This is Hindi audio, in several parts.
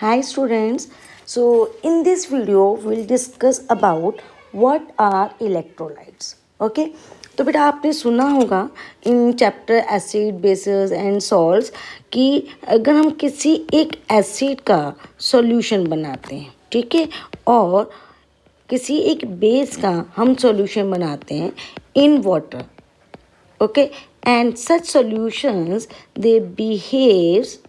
Hi students. So in this video we'll discuss about what are electrolytes. Okay. तो बेटा आपने सुना होगा in chapter acid bases and salts कि अगर हम किसी एक एसिड का सॉल्यूशन बनाते हैं, ठीक है, और किसी एक बेस का हम सॉल्यूशन बनाते हैं in water, okay, and such solutions they behaves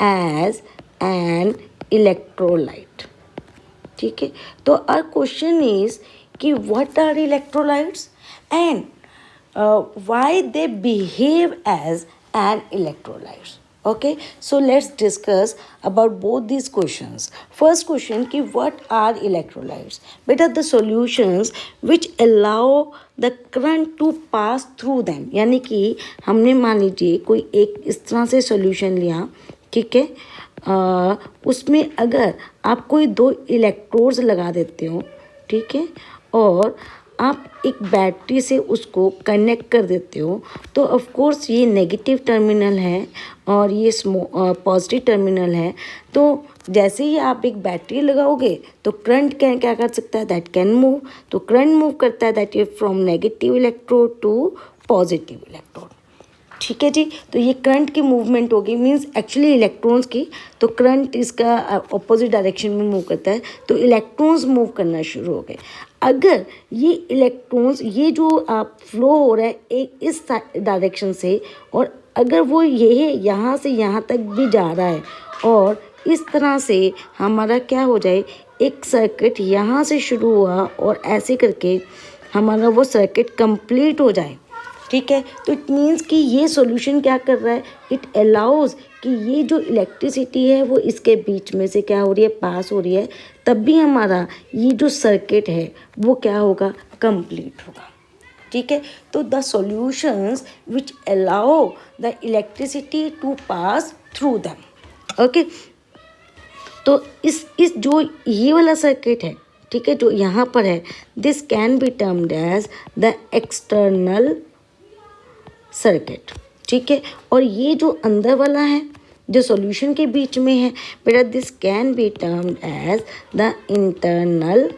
as an electrolyte. ठीक है, तो our question is कि what are electrolytes and why they behave as an electrolytes. Okay, so let's discuss about both these questions. First question कि what are electrolytes? बेटा the solutions which allow the current to pass through them. यानी कि हमने मान लीजिए कोई एक इस तरह से solution लिया, ठीक है, उसमें अगर आप कोई दो इलेक्ट्रोड्स लगा देते हो, ठीक है, और आप एक बैटरी से उसको कनेक्ट कर देते हो, तो ऑफ कोर्स ये नेगेटिव टर्मिनल है और ये पॉजिटिव टर्मिनल है। तो जैसे ही आप एक बैटरी लगाओगे तो करंट क्या कर सकता है, दैट कैन मूव। तो करंट मूव करता है that is from negative electrode to positive electrode, ठीक है जी। तो ये करंट की मूवमेंट होगी, मींस एक्चुअली इलेक्ट्रॉन्स की, तो करंट इसका ऑपोजिट डायरेक्शन में मूव करता है, तो इलेक्ट्रॉन्स मूव करना शुरू हो गए। अगर ये इलेक्ट्रॉन्स, ये जो आप फ्लो हो रहा है एक इस डायरेक्शन से, और अगर वो ये यहाँ से यहाँ तक भी जा रहा है और इस तरह से हमारा क्या हो जाए, एक सर्किट यहाँ से शुरू हुआ और ऐसे करके हमारा वो सर्किट कंप्लीट हो जाए, ठीक है, तो इट मीन्स कि ये सॉल्यूशन क्या कर रहा है, इट अलाउज कि ये जो इलेक्ट्रिसिटी है वो इसके बीच में से क्या हो रही है, पास हो रही है, तब भी हमारा ये जो सर्किट है वो क्या होगा, कंप्लीट होगा, ठीक है। तो the solutions which allow the electricity to pass through them, okay. तो इस जो ये वाला सर्किट है, ठीक है, जो यहाँ पर है, this can be termed as the external circuit, ठीक है। और ये जो अंदर वाला है जो सॉल्यूशन के बीच में है बेटा, this can be termed as the internal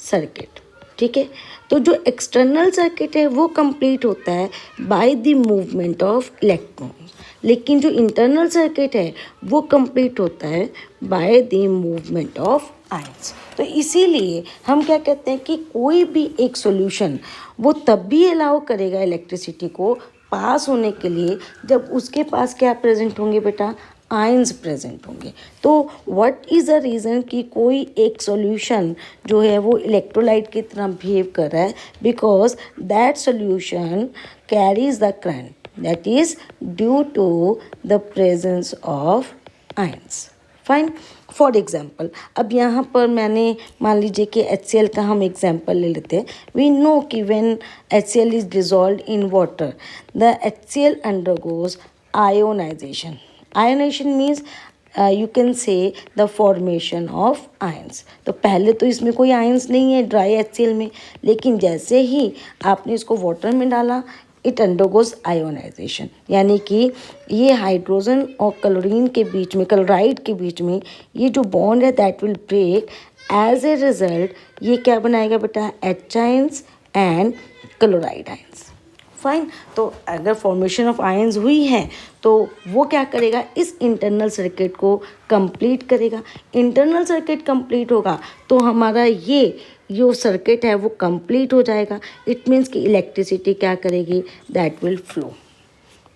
circuit, ठीक है। तो जो एक्सटर्नल सर्किट है वो कंप्लीट होता है by the movement of electrons, लेकिन जो इंटरनल सर्किट है वो कंप्लीट होता है by the movement of ions. तो इसीलिए हम क्या कहते हैं कि कोई भी एक सॉल्यूशन वो तब भी अलाउ करेगा इलेक्ट्रिसिटी को पास होने के लिए जब उसके पास क्या प्रेजेंट होंगे बेटा, आयंस प्रेजेंट होंगे। तो व्हाट इज़ द रीज़न कि कोई एक सॉल्यूशन जो है वो इलेक्ट्रोलाइट की तरह बिहेव कर रहा है, because that solution carries the current, that is due to the presence of ions. Fine, for example अब यहाँ पर मैंने मान लीजिए कि HCl का हम एग्जाम्पल ले लेते हैं। वी नो कि when HCl is dissolved in water, the HCl undergoes ionisation. Ionisation means you can say the formation of ions. तो पहले तो इसमें कोई आयंस नहीं है ड्राई HCl में, लेकिन जैसे ही आपने इसको वाटर में डाला, इट अंडरगोज आयोनाइजेशन, यानी कि ये हाइड्रोजन और क्लोरीन के बीच में, क्लोराइड के बीच में ये जो बॉन्ड है that will break. As a result ये क्या बनाएगा बेटा, H ions and chloride ions. Fine, तो अगर फॉर्मेशन ऑफ आयंस हुई है तो वो क्या करेगा, इस इंटरनल सर्किट को कंप्लीट करेगा। इंटरनल सर्किट कंप्लीट होगा तो हमारा ये जो सर्किट है वो कंप्लीट हो जाएगा। इट मीन्स कि इलेक्ट्रिसिटी क्या करेगी, दैट विल फ्लो।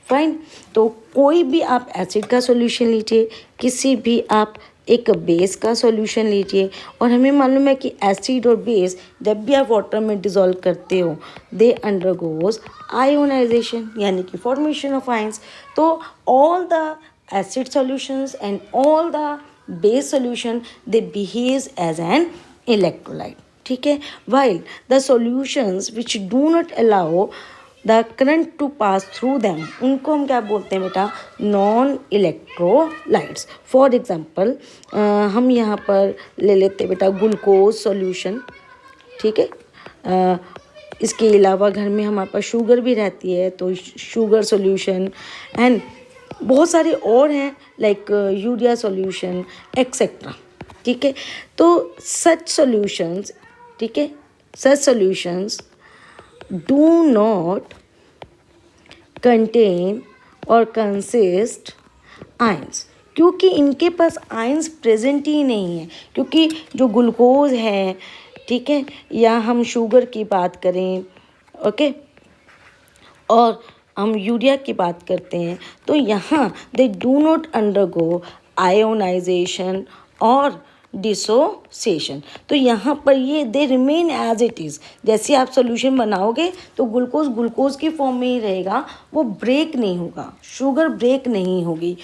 फाइन, तो कोई भी आप एसिड का सॉल्यूशन लीजिए, किसी भी आप एक बेस का सॉल्यूशन लीजिए, और हमें मालूम है कि एसिड और बेस जब भी आप वाटर में डिज़ोल्व करते हो दे अंडरगोज आयोनाइजेशन, यानी कि फॉर्मेशन ऑफ आयंस। तो all the acid solutions and all the base solution they behaves as an electrolyte, ठीक है। While the solutions which do not allow the current to pass through them, उनको हम क्या बोलते हैं बेटा, नॉन इलेक्ट्रोलाइट्स। फॉर एग्जाम्पल हम यहाँ पर ले लेते हैं बेटा ग्लूकोज सॉल्यूशन, ठीक है। इसके अलावा घर में हमारे पास शुगर भी रहती है, तो शुगर सॉल्यूशन, एंड बहुत सारे और हैं लाइक यूरिया सॉल्यूशन एक्सेट्रा। ठीक है, तो सच सॉल्यूशंस, ठीक है, सच सॉल्यूशंस डू नॉट कंटेन और कंसिस्ट आयंस, क्योंकि इनके पास आयंस प्रेजेंट ही नहीं है। क्योंकि जो ग्लूकोज है, ठीक है, या हम शुगर की बात करें, ओके, और हम यूरिया की बात करते हैं, तो यहाँ they do not undergo ionisation और डिसोसिएशन। तो यहाँ पर ये they remain as it is. जैसे आप सोल्यूशन बनाओगे तो ग्लूकोज ग्लूकोज की फॉर्म में ही रहेगा, वो ब्रेक नहीं होगा, शुगर ब्रेक नहीं होगी,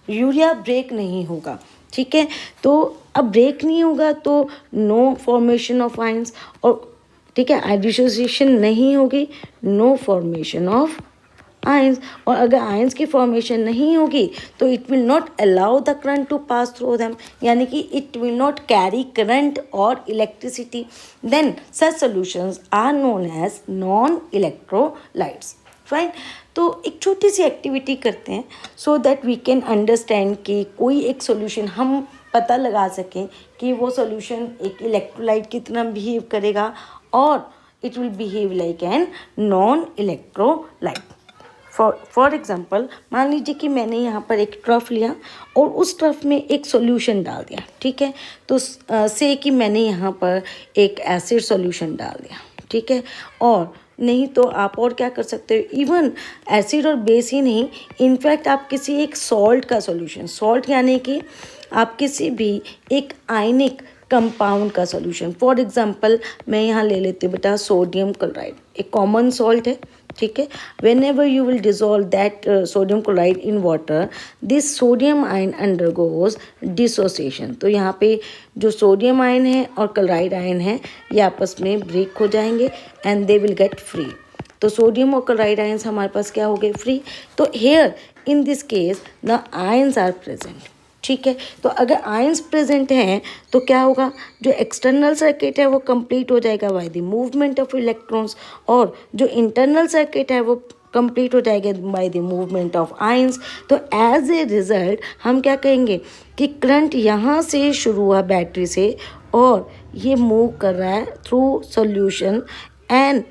यूरिया ब्रेक नहीं होगा। ठीक है, तो अब ब्रेक नहीं होगा तो नो फॉर्मेशन ऑफ आयंस, और ठीक है, डिसोसिएशन नहीं होगी, नो फॉर्मेशन ऑफ आयंस। और अगर आयंस की फॉर्मेशन नहीं होगी तो it will not allow the current to pass through them, यानी कि it will not carry current और electricity. Then such solutions are known as non electrolytes. Fine, तो एक छोटी सी एक्टिविटी करते हैं so that we can understand कि कोई एक सॉल्यूशन हम पता लगा सकें कि वो सॉल्यूशन एक इलेक्ट्रोलाइट की तरह बिहेव करेगा और it will behave like an non electrolyte. For example, मान लीजिए कि मैंने यहाँ पर एक ट्रफ लिया और उस ट्रफ में एक सॉल्यूशन डाल दिया। ठीक है, तो से कि मैंने यहाँ पर एक एसिड सॉल्यूशन डाल दिया। ठीक है, और नहीं तो आप और क्या कर सकते हो, इवन एसिड और बेस ही नहीं, इनफैक्ट आप किसी एक सॉल्ट का सॉल्यूशन, सॉल्ट यानी कि आप किसी भी एक आयनिक कंपाउंड का सॉल्यूशन, फॉर एग्जांपल मैं यहाँ ले लेती हूँ बेटा सोडियम क्लोराइड, एक कॉमन सॉल्ट है। ठीक है, when ever you will dissolve that sodium chloride in water, this sodium ion undergoes dissociation. तो यहाँ पे जो सोडियम आयन है और क्लोराइड आयन है ये आपस में ब्रेक हो जाएंगे and they will get free. तो सोडियम और क्लोराइड आयंस हमारे पास क्या हो गए, फ्री। तो here in this case the ions are present. ठीक है, तो अगर आयंस प्रेजेंट हैं तो क्या होगा, जो एक्सटर्नल सर्किट है वो कंप्लीट हो जाएगा by the movement of electrons, और जो इंटरनल सर्किट है वो कंप्लीट हो जाएगा by the movement of ions. तो एज ए रिजल्ट हम क्या कहेंगे कि करंट यहाँ से शुरू हुआ बैटरी से और ये मूव कर रहा है थ्रू सॉल्यूशन एंड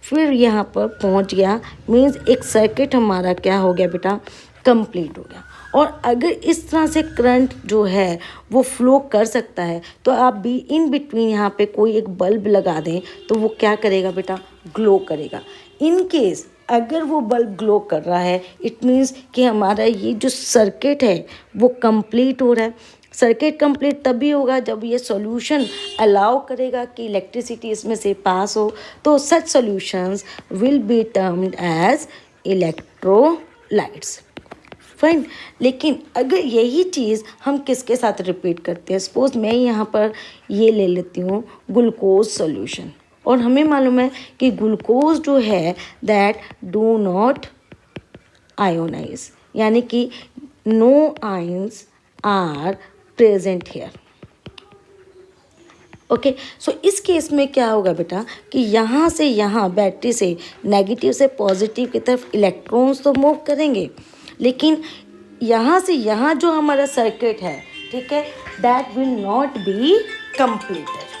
फिर यहाँ पर पहुँच गया, मीन्स एक सर्किट हमारा क्या हो गया बेटा, कंप्लीट हो गया। और अगर इस तरह से करंट जो है वो फ्लो कर सकता है तो आप भी इन बिटवीन यहाँ पे कोई एक बल्ब लगा दें तो वो क्या करेगा बेटा, ग्लो करेगा। इन केस अगर वो बल्ब ग्लो कर रहा है इट मीन्स कि हमारा ये जो सर्किट है वो कंप्लीट हो रहा है। सर्किट कंप्लीट तभी होगा जब ये सॉल्यूशन अलाउ करेगा कि इलेक्ट्रिसिटी इसमें से पास हो। तो such solutions will be termed as electrolytes. Fine, लेकिन अगर यही चीज़ हम किसके साथ रिपीट करते हैं, सपोज मैं यहाँ पर ये ले लेती हूँ ग्लूकोज सॉल्यूशन, और हमें मालूम है कि ग्लूकोज जो है दैट डू नॉट आयोनाइज, यानी कि no ions are present here. Okay, so इस केस में क्या होगा बेटा कि यहाँ से यहाँ बैटरी से नेगेटिव से पॉजिटिव की तरफ इलेक्ट्रॉन्स तो मूव करेंगे, लेकिन यहाँ से यहाँ जो हमारा सर्किट है, ठीक है, that will not be completed.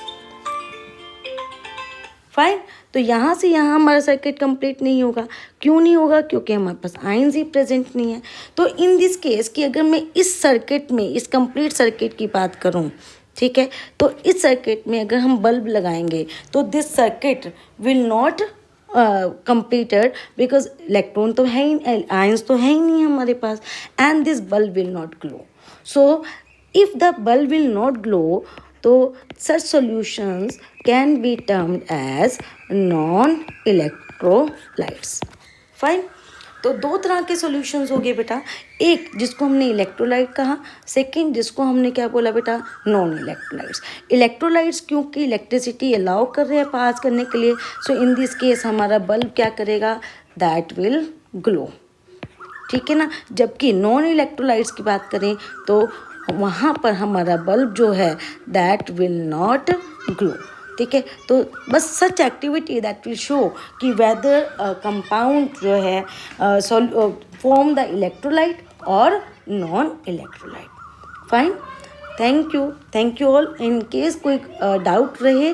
Fine, तो यहाँ से यहाँ हमारा सर्किट कंप्लीट नहीं होगा। क्यों नहीं होगा, क्योंकि हमारे पास आयंस ही प्रेजेंट नहीं है। तो इन दिस केस कि अगर मैं इस सर्किट में, इस कंप्लीट सर्किट की बात करूँ, ठीक है, तो इस सर्किट में अगर हम बल्ब लगाएंगे तो this circuit will not completed because electron तो है ही, आयंस तो है ही नहीं हमारे पास, and this bulb will not glow. So if the bulb will not glow, तो such solutions can be termed as non-electrolytes. Fine. तो दो तरह के सॉल्यूशंस हो गए बेटा, एक जिसको हमने इलेक्ट्रोलाइट कहा, सेकंड जिसको हमने क्या बोला बेटा, नॉन इलेक्ट्रोलाइट्स। इलेक्ट्रोलाइट्स क्योंकि इलेक्ट्रिसिटी अलाउ कर रहे हैं पास करने के लिए, सो इन दिस केस हमारा बल्ब क्या करेगा, दैट विल ग्लो। ठीक है ना, जबकि नॉन इलेक्ट्रोलाइट्स की बात करें तो वहाँ पर हमारा बल्ब जो है दैट विल नॉट ग्लो। ठीक है, तो बस सच एक्टिविटी दैट विल शो कि वेदर कंपाउंड जो है form the electrolyte or non-electrolyte. Fine. Thank you all. In case कोई doubt रहे